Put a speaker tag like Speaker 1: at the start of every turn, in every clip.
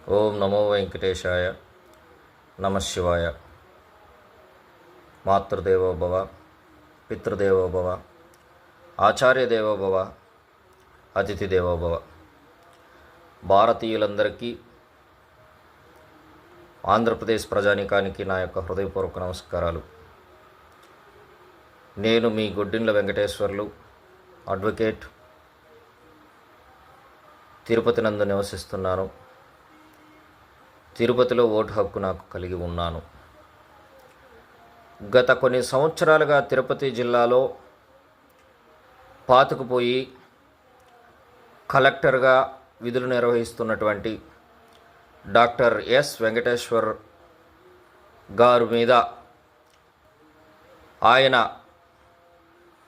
Speaker 1: ఓం నమో వెంకటేశాయ. నమశివాయ. మాతృదేవోభవ, పితృదేవోభవ, ఆచార్యదేవోభవ, అతిథి దేవోభవ. భారతీయులందరికీ, ఆంధ్రప్రదేశ్ ప్రజానీకానికి నా యొక్క హృదయపూర్వక నమస్కారాలు. నేను మీ గొడ్డిండ్ల వెంకటేశ్వర్లు, అడ్వకేట్, తిరుపతి నందు నివసిస్తున్నాను. తిరుపతిలో ఓటు హక్కు నాకు కలిగి ఉన్నాను. గత కొన్ని సంవత్సరాలుగా తిరుపతి జిల్లాలో పాతుకుపోయి కలెక్టర్గా విధులు నిర్వహిస్తున్నటువంటి డాక్టర్ ఎస్ వెంకటేశ్వర్ గారు మీద ఆయన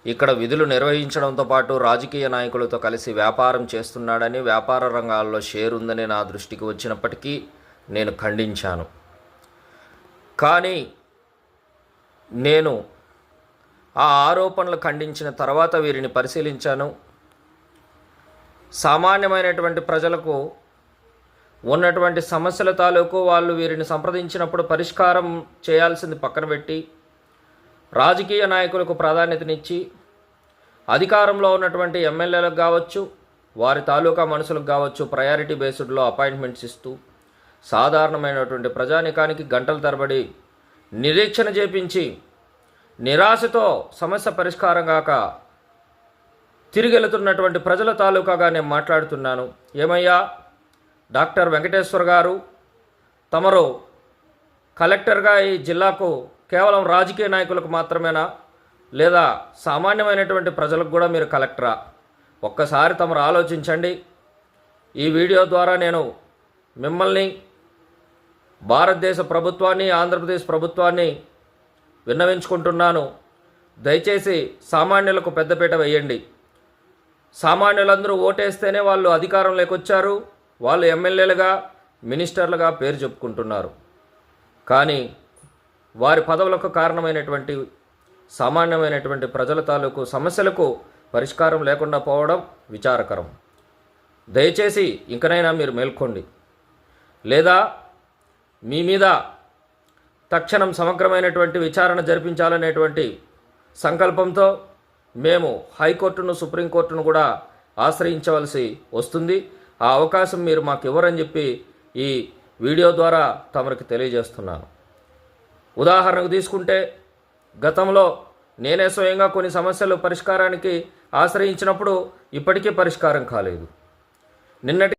Speaker 1: ఇక్కడ విధులు నిర్వహించడంతో పాటు రాజకీయ నాయకులతో కలిసి వ్యాపారం చేస్తున్నాడని, వ్యాపార రంగాల్లో షేర్ ఉందని నా దృష్టికి వచ్చినప్పటికీ నేను ఖండించాను. కానీ నేను ఆ ఆరోపణలు ఖండించిన తర్వాత వీరిని పరిశీలించాను. సామాన్యమైనటువంటి ప్రజలకు ఉన్నటువంటి సమస్యల తాలూకు వాళ్ళు వీరిని సంప్రదించినప్పుడు పరిష్కారం చేయాల్సింది పక్కన పెట్టి, రాజకీయ నాయకులకు ప్రాధాన్యతనిచ్చి, అధికారంలో ఉన్నటువంటి ఎమ్మెల్యేలకు కావచ్చు, వారి తాలూకా మనుషులకు కావచ్చు, ప్రయారిటీ బేస్డ్లో అపాయింట్మెంట్స్ ఇస్తూ సాధారణమైనటువంటి ప్రజానికానికి గంటల తరబడి నిరీక్షణ చేపించి నిరాశతో సమస్య పరిష్కారం కాక తిరిగి వెళుతున్నటువంటి ప్రజల తాలూకాగా నేను మాట్లాడుతున్నాను. ఏమయ్యా డాక్టర్ వెంకటేశ్వర్ గారు, తమరు కలెక్టర్గా ఈ జిల్లాకు కేవలం రాజకీయ నాయకులకు మాత్రమేనా, లేదా సామాన్యమైనటువంటి ప్రజలకు కూడా మీరు కలెక్టరా? ఒక్కసారి తమరు ఆలోచించండి. ఈ వీడియో ద్వారా నేను మిమ్మల్ని, భారతదేశ ప్రభుత్వాన్ని, ఆంధ్రప్రదేశ్ ప్రభుత్వాన్ని విన్నవించుకుంటున్నాను. దయచేసి సామాన్యులకు పెద్దపీట వేయండి. సామాన్యులందరూ ఓటేస్తేనే వాళ్ళు అధికారంలోకి వచ్చారు, వాళ్ళు ఎమ్మెల్యేలుగా, మినిస్టర్లుగా పేరు చెప్పుకుంటున్నారు. కానీ వారి పదవులకు కారణమైనటువంటి సామాన్యమైనటువంటి ప్రజల తాలూకు సమస్యలకు పరిష్కారం లేకుండా పోవడం విచారకరం. దయచేసి ఇంకనైనా మీరు మేల్కోండి. లేదా మీ మీద తక్షణం సమగ్రమైనటువంటి విచారణ జరిపించాలనేటువంటి సంకల్పంతో మేము హైకోర్టును, సుప్రీంకోర్టును కూడా ఆశ్రయించవలసి వస్తుంది. ఆ అవకాశం మీరు మాకు ఇవ్వరని చెప్పి ఈ వీడియో ద్వారా తమరికి తెలియజేస్తున్నాను. ఉదాహరణకు తీసుకుంటే, గతంలో నేనే స్వయంగా కొన్ని సమస్యలు పరిష్కారానికి ఆశ్రయించినప్పుడు ఇప్పటికీ పరిష్కారం కాలేదు. నిన్నటి